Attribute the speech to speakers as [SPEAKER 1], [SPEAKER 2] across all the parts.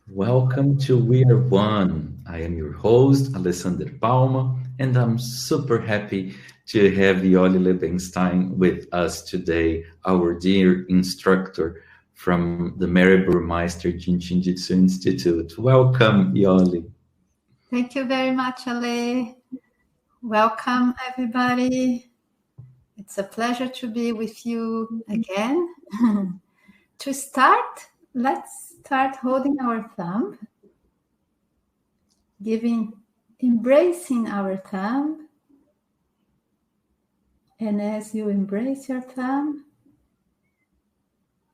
[SPEAKER 1] Welcome to We Are One. I am your host, Alessander Palma, and I'm super happy to have Iole Lebensztajn with us today, our dear instructor from the Mary Burmeister Jin Shin Jyutsu Institute. Welcome, Iole.
[SPEAKER 2] Thank you very much, Ale. Welcome, everybody. It's a pleasure to be with you again. To start, let's start holding our thumb, embracing our thumb. And as you embrace your thumb,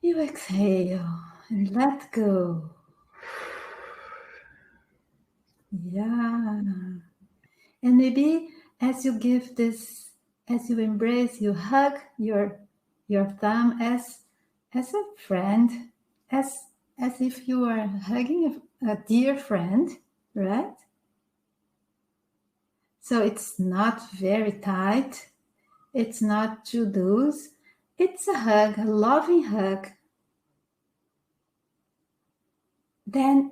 [SPEAKER 2] you exhale and let go. Yeah. And maybe as you embrace, you hug your thumb as a friend, as if you are hugging a dear friend, right? So it's not very tight. It's not too loose. It's a hug, a loving hug. Then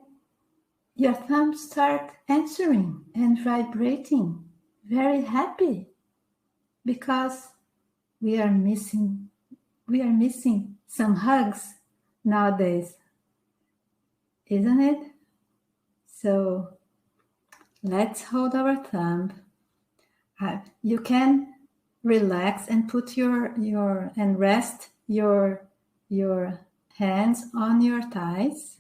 [SPEAKER 2] your thumbs start answering and vibrating, very happy, because we are missing some hugs nowadays, isn't it? So let's hold our thumb. You can relax and put and rest your hands on your thighs.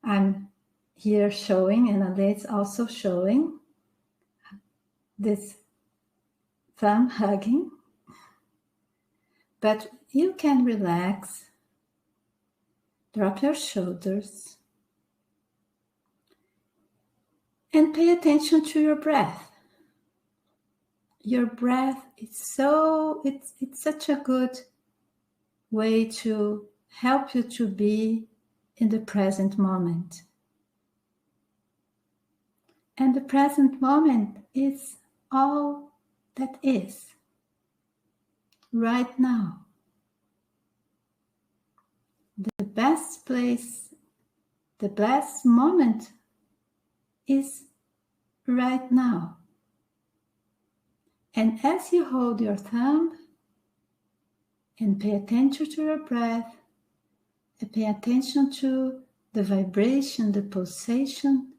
[SPEAKER 2] I'm here showing, and Ale's also showing this thumb hugging. But you can relax, drop your shoulders, and pay attention to your breath. Your breath is it's such a good way to help you to be in the present moment. And the present moment is all that is right now. The best place, the best moment is right now. And as you hold your thumb and pay attention to your breath, and pay attention to the vibration, the pulsation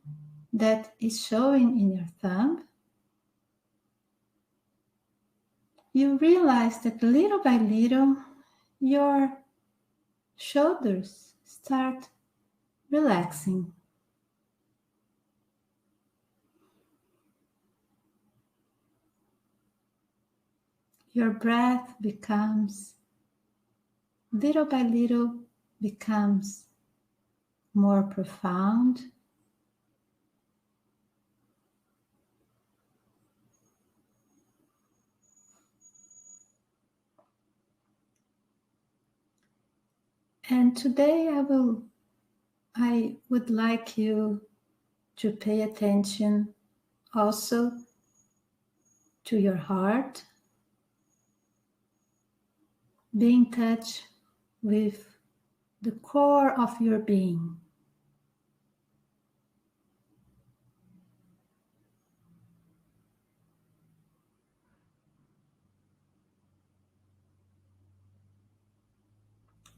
[SPEAKER 2] that is showing in your thumb, you realize that little by little your shoulders start relaxing. Your breath becomes, little by little, becomes more profound. And today I would like you to pay attention also to your heart. Be in touch with the core of your being.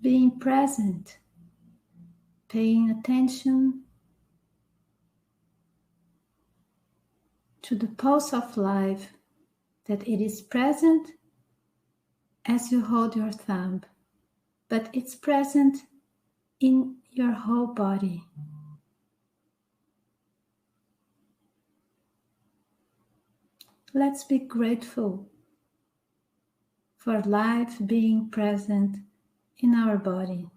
[SPEAKER 2] Being present, paying attention to the pulse of life, that it is present as you hold your thumb, but it's present in your whole body. Let's be grateful for life being present in our body.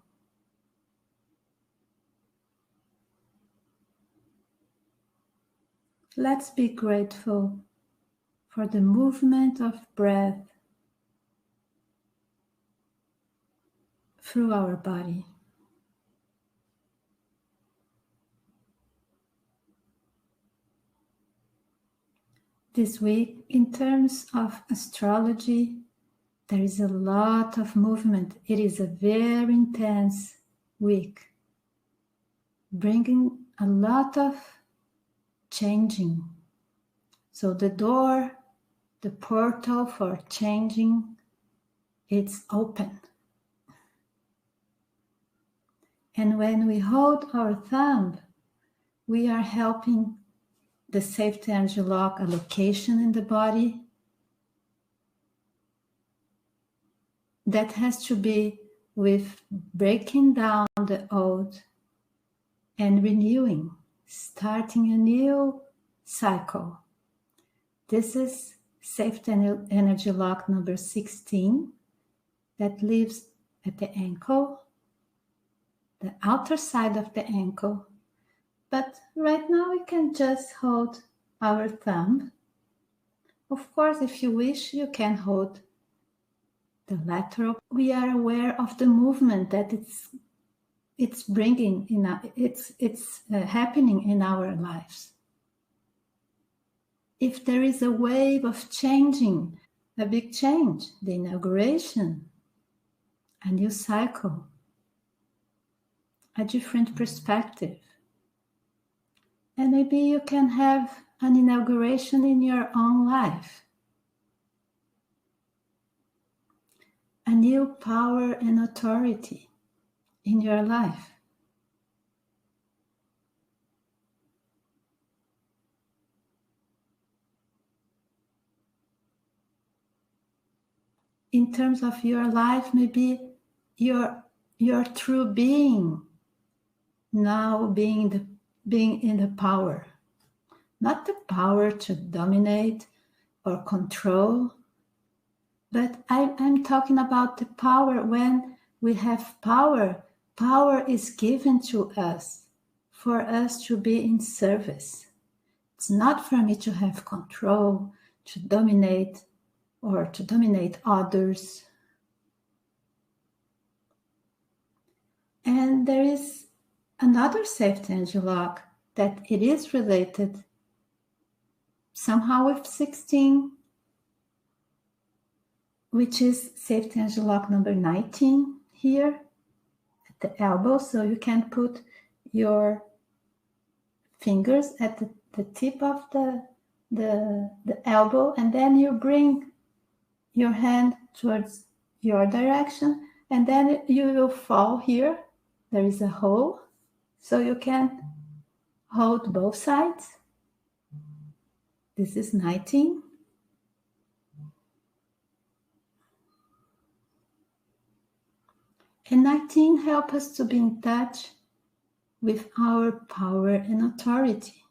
[SPEAKER 2] Let's be grateful for the movement of breath through our body. This week, in terms of astrology, there is a lot of movement. It is a very intense week. bringing a lot of changing. So the door, the portal for changing, it's open. And when we hold our thumb, we are helping the safety energy lock allocation in the body. That has to be with breaking down the old and renewing, starting a new cycle. This is safety energy lock number 16 that lives at the ankle, the outer side of the ankle. But right now we can just hold our thumb. Of course, if you wish, you can hold the lateral. We are aware of the movement that it's bringing it's happening in our lives. If there is a wave of changing, a big change, the inauguration, a new cycle, a different perspective, and maybe you can have an inauguration in your own life. A new power and authority in your life. In terms of your life, maybe your true being now being in the power. Not the power to dominate or control, but I'm talking about the power when we have power. Power is given to us for us to be in service. It's not for me to have control, to dominate, or to dominate others. And there is another safety energy lock that it is related somehow with 16, which is safety energy lock number 19 here at the elbow. So you can put your fingers at the tip of the elbow, and then you bring your hand towards your direction, and then you will fall here. There is a hole, so you can hold both sides. This is 19. And 19 helps us to be in touch with our power and authority.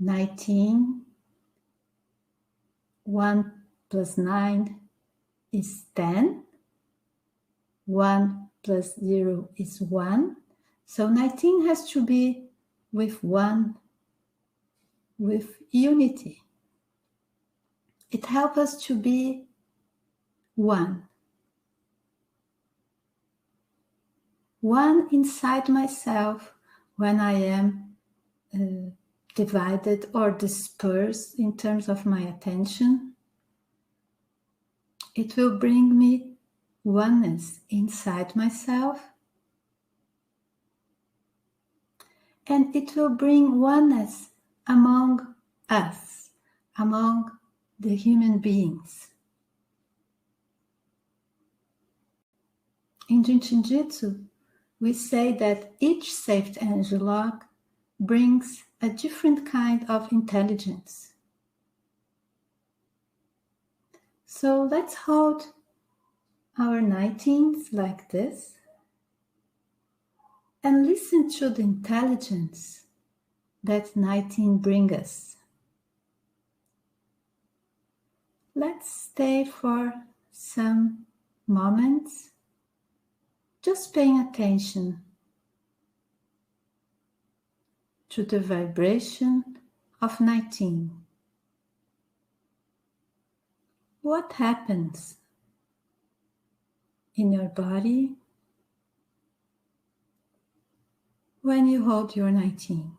[SPEAKER 2] 19, 1 plus 9 is 10. 1 plus 0 is 1. So 19 has to be with one, with unity. It helps us to be one. One inside myself when I am divided or dispersed in terms of my attention. It will bring me oneness inside myself. And it will bring oneness among us, among the human beings. In Jin Shin Jyutsu, we say that each safety energy lock brings a different kind of intelligence. So let's hold our 19s like this and listen to the intelligence that 19 brings us. Let's stay for some moments just paying attention to the vibration of 19. What happens in your body when you hold your 19?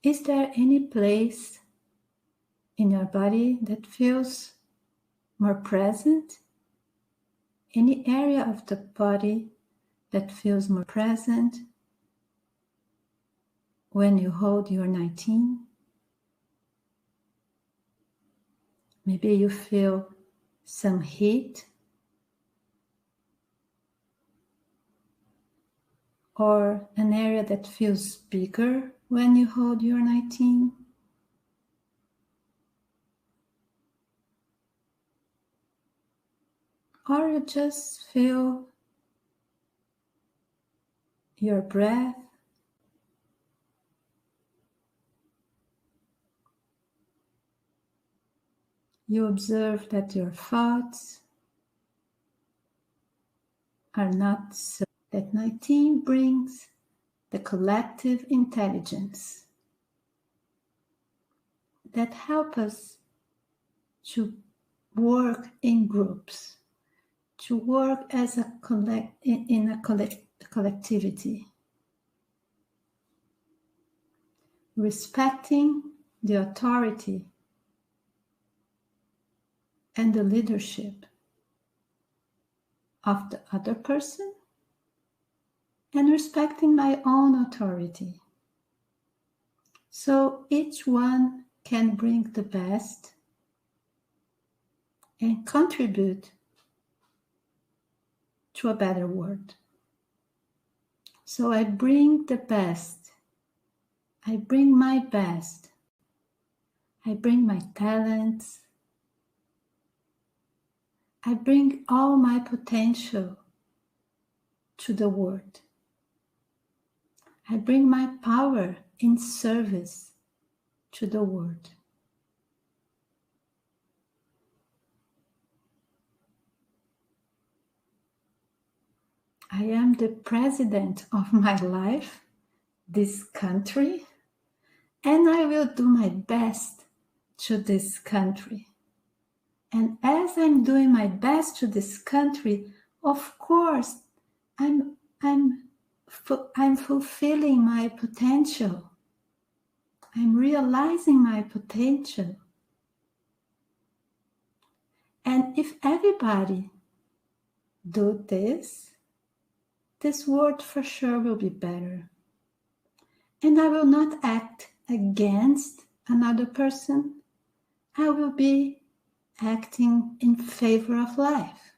[SPEAKER 2] Is there any place in your body that feels more present? Any area of the body that feels more present when you hold your 19? Maybe you feel some heat, or an area that feels bigger when you hold your 19. Or you just feel your breath. You observe that your thoughts are not so. That 19 brings the collective intelligence that help us to work in groups, to work as a collectivity, respecting the authority and the leadership of the other person, and respecting my own authority. So each one can bring the best and contribute to a better world. So I bring the best. I bring my best. I bring my talents. I bring all my potential to the world. I bring my power in service to the world. I am the president of my life, this country, and I will do my best to this country. And as I'm doing my best to this country, of course, I'm fulfilling my potential. I'm realizing my potential. And if everybody do this, this world for sure will be better. And I will not act against another person. I will be acting in favor of life.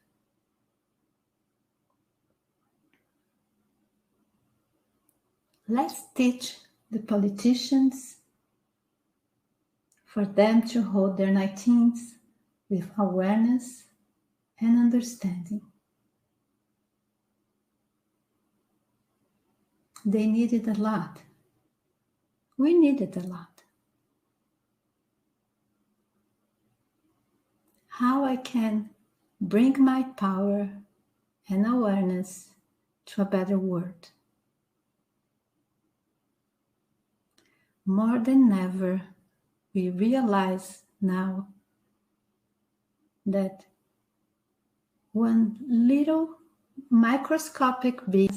[SPEAKER 2] Let's teach the politicians for them to hold their 19s with awareness and understanding. They needed a lot. We needed a lot. How I can bring my power and awareness to a better world. More than ever, we realize now that one little microscopic being,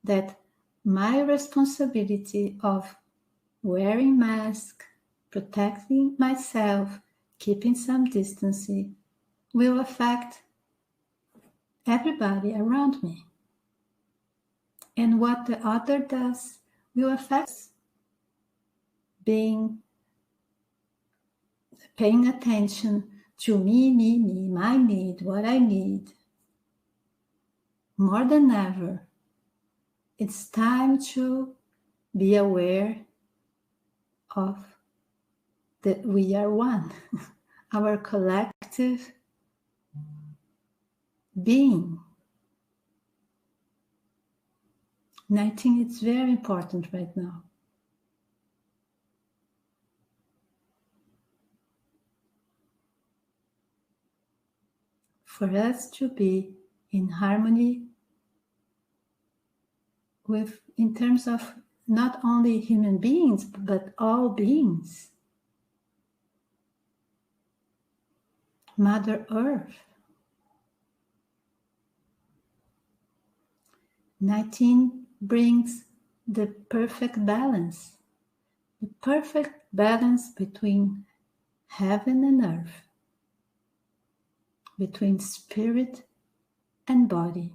[SPEAKER 2] that my responsibility of wearing mask, protecting myself, keeping some distance, will affect everybody around me. And what the other does will affect us. Paying attention to me, my need, what I need. More than ever, it's time to be aware of that we are one, our collective being. And I think it's very important right now. For us to be in harmony with, in terms of not only human beings, but all beings. Mother Earth. 19 brings the perfect balance. the perfect balance between heaven and earth, between spirit and body.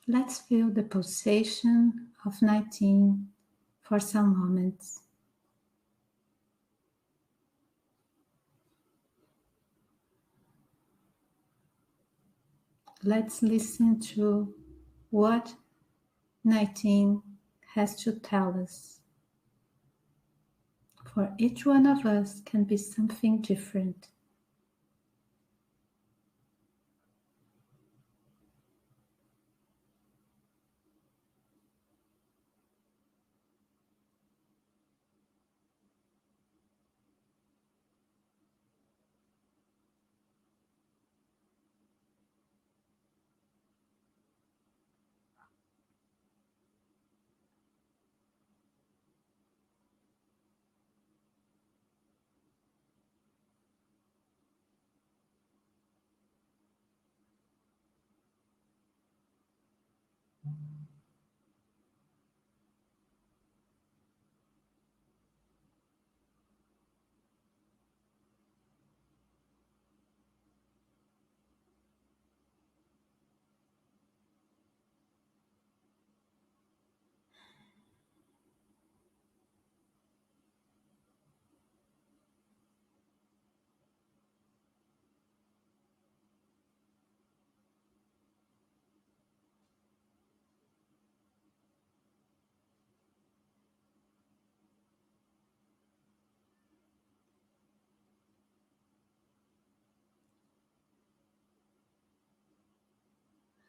[SPEAKER 2] Let's feel the pulsation of 19 for some moments. Let's listen to what 19 has to tell us. For each one of us can be something different.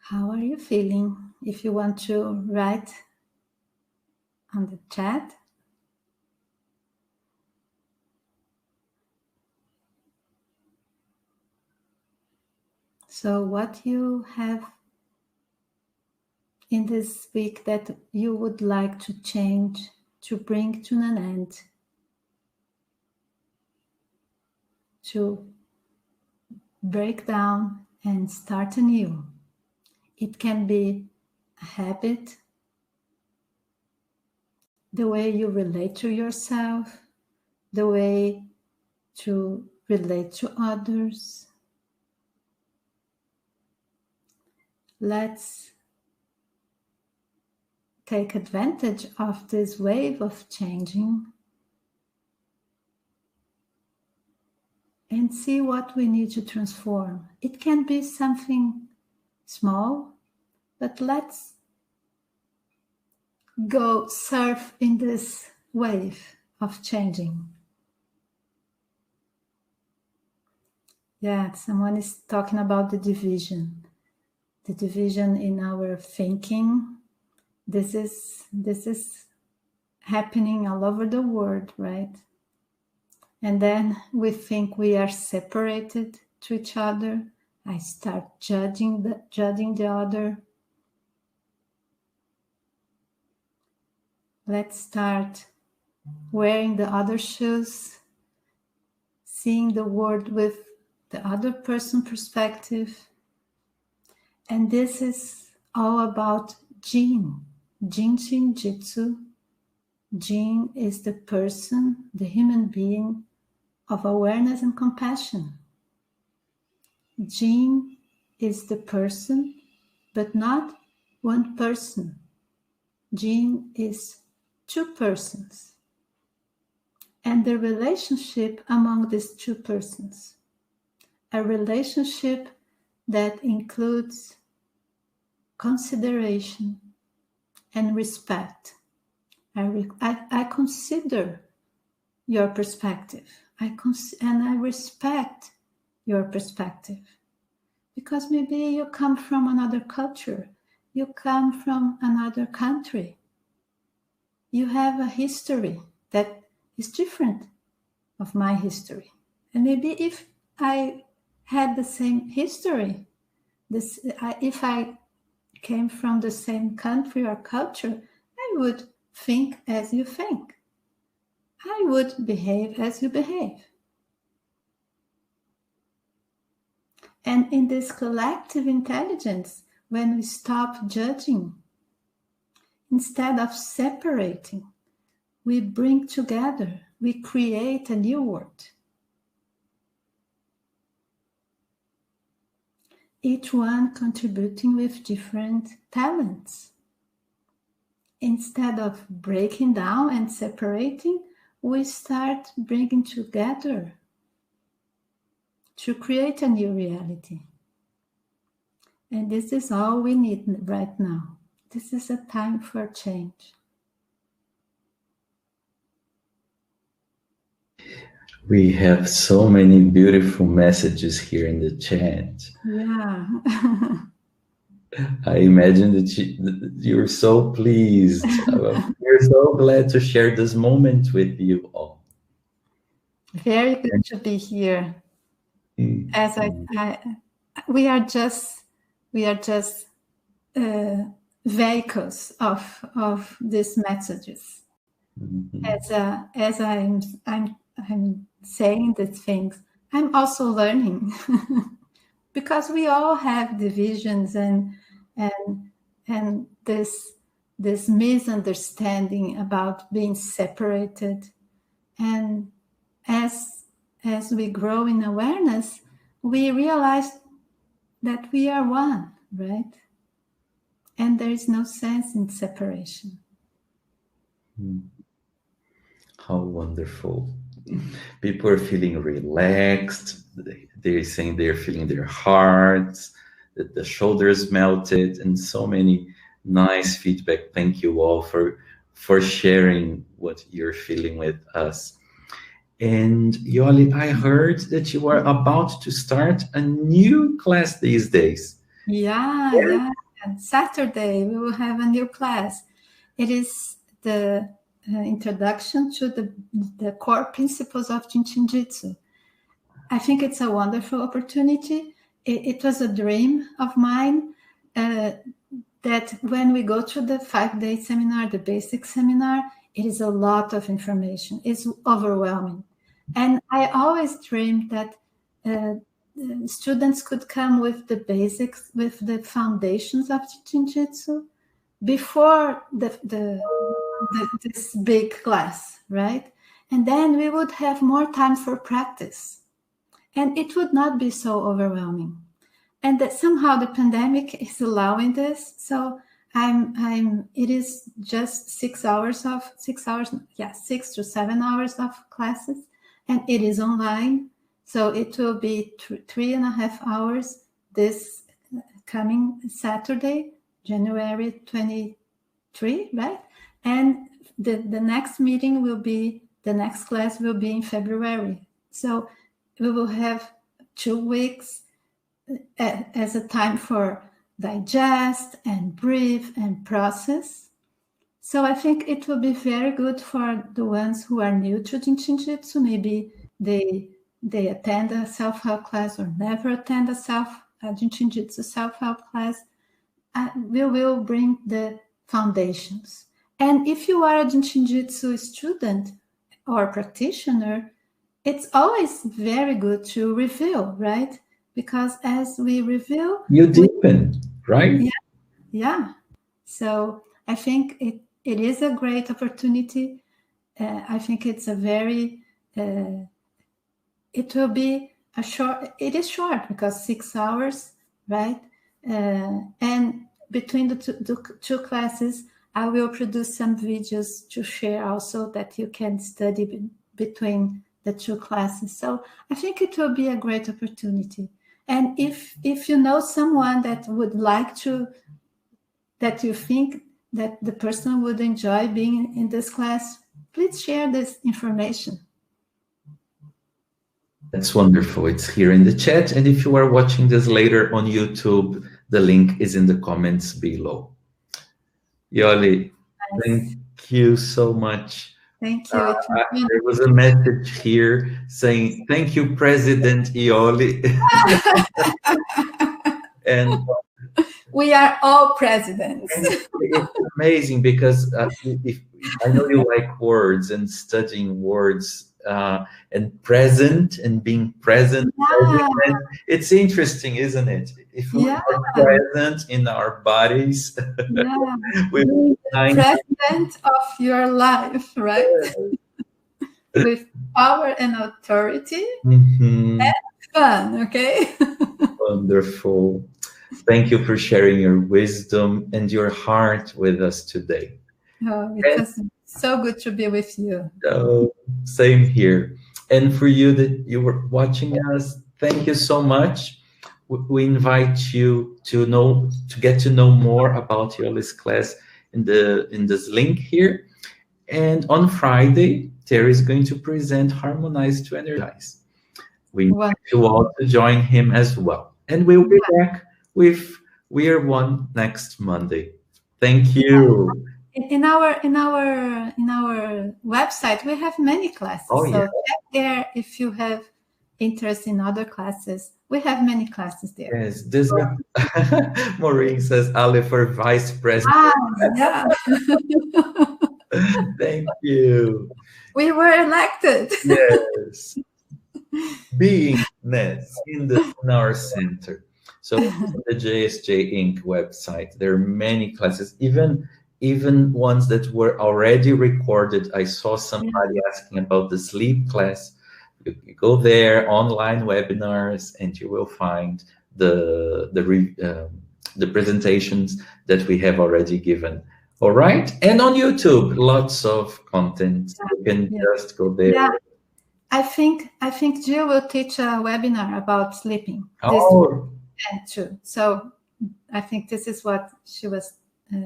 [SPEAKER 2] How are you feeling? If you want to write on the chat. So what you have in this week that you would like to change, to bring to an end, to break down and start anew. It can be a habit, the way you relate to yourself, the way to relate to others. Let's take advantage of this wave of changing and see what we need to transform. It can be something small, but let's go surf in this wave of changing. Yeah, someone is talking about the division in our thinking. This is happening all over the world, right? And then we think we are separated to each other. I start judging the other. Let's start wearing the other shoes, seeing the world with the other person's perspective. And this is all about Jin Shin Jyutsu. Jin is the person, the human being of awareness and compassion. Jin is the person, but not one person. Jin is two persons. And the relationship among these two persons. A relationship that includes consideration and respect. I consider your perspective. And I respect your perspective. Because maybe you come from another culture. You come from another country. You have a history that is different of my history. And maybe if I had the same history, If I came from the same country or culture, I would think as you think. I would behave as you behave. And in this collective intelligence, when we stop judging, instead of separating, we bring together, we create a new world. Each one contributing with different talents. Instead of breaking down and separating, we start bringing together to create a new reality. And this is all we need right now. This is a time for change.
[SPEAKER 1] We have so many beautiful messages here in the chat.
[SPEAKER 2] Yeah.
[SPEAKER 1] I imagine that you're so pleased. We're so glad to share this moment with you all.
[SPEAKER 2] Very good to be here. As we are just vehicles of these messages. As I'm saying these things, I'm also learning because we all have divisions and this misunderstanding about being separated. And as we grow in awareness, we realize that we are one, right? And there is no sense in separation.
[SPEAKER 1] How wonderful. People are feeling relaxed. They're saying they're feeling their hearts, that the shoulders melted, and so many nice feedback. Thank you all for sharing what you're feeling with us. And Iole, I heard that you are about to start a new class these days.
[SPEAKER 2] Yeah. Saturday we will have a new class. It is the introduction to the core principles of Jin Shin Jyutsu. I think it's a wonderful opportunity. It was a dream of mine that when we go to the 5-day seminar, the basic seminar, it is a lot of information. It's overwhelming. And I always dreamed that students could come with the basics, with the foundations of Jin Jyutsu before this big class, right? And then we would have more time for practice. And it would not be so overwhelming. And that somehow the pandemic is allowing this. So it is just 6 to 7 hours of classes. And it is online. So it will be 3.5 hours this coming Saturday, January 23, right? And the next meeting the next class will be in February. So we will have 2 weeks as a time for digest and breathe and process. So I think it will be very good for the ones who are new to Jin Shin Jyutsu. Maybe they attend a self-help class or never attend a Jin Shin Jyutsu self-help class. We will bring the foundations. And if you are a Jin Shin Jyutsu student or practitioner, it's always very good to review, right? Because as we review,
[SPEAKER 1] you deepen, right?
[SPEAKER 2] Yeah. So I think it is a great opportunity. I think it's a very, it will be it is short because 6 hours, right? And between the two classes, I will produce some videos to share also that you can study between the 2 classes. So I think it will be a great opportunity. And if you know someone that would like to, that you think that the person would enjoy being in this class, please share this information.
[SPEAKER 1] That's wonderful. It's here in the chat. And if you are watching this later on YouTube, the link is in the comments below. Iole, thank you so much.
[SPEAKER 2] Thank you.
[SPEAKER 1] There was a message here saying, thank you, President Iole. And
[SPEAKER 2] we are all presidents.
[SPEAKER 1] it's amazing because if I know you like words and studying words and present and being present.
[SPEAKER 2] Yeah.
[SPEAKER 1] It's interesting, isn't it? If we are present in our bodies,
[SPEAKER 2] with the president of your life, right? With power and authority and fun, okay?
[SPEAKER 1] Wonderful. Thank you for sharing your wisdom and your heart with us today.
[SPEAKER 2] Oh, it was so good to be with you.
[SPEAKER 1] Same here. And for you that you were watching us, thank you so much. We invite you to get to know more about Iole's class in this link here. And on Friday, Terry is going to present Harmonize to Energize. We invite you all to join him as well. And we'll be back with We Are One next Monday. Thank you.
[SPEAKER 2] In our website, we have many classes. So check there if you have interest in other classes. We have many classes there.
[SPEAKER 1] Yes, this Maureen says Ale for vice president.
[SPEAKER 2] Yeah.
[SPEAKER 1] Thank you.
[SPEAKER 2] We were elected.
[SPEAKER 1] Yes. Beingness in our center. So the JSJ Inc. website, there are many classes, even ones that were already recorded. I saw somebody asking about the sleep class. You go there, online webinars, and you will find the presentations that we have already given. All right, and on YouTube, lots of content. You can just go there.
[SPEAKER 2] Yeah. I think Jill will teach a webinar about sleeping. Too. So I think this is what she was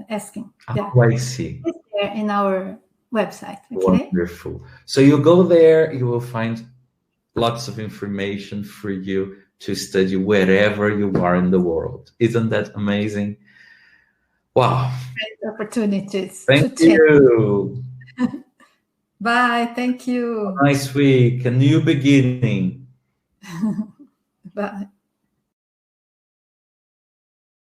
[SPEAKER 2] asking.
[SPEAKER 1] I see.
[SPEAKER 2] It's there in our website.
[SPEAKER 1] Okay? Wonderful. So you go there, you will find lots of information for you to study wherever you are in the world. Isn't that amazing? Wow.
[SPEAKER 2] Great opportunities.
[SPEAKER 1] Thank you.
[SPEAKER 2] Bye. Thank you.
[SPEAKER 1] Nice week. A new beginning.
[SPEAKER 2] Bye.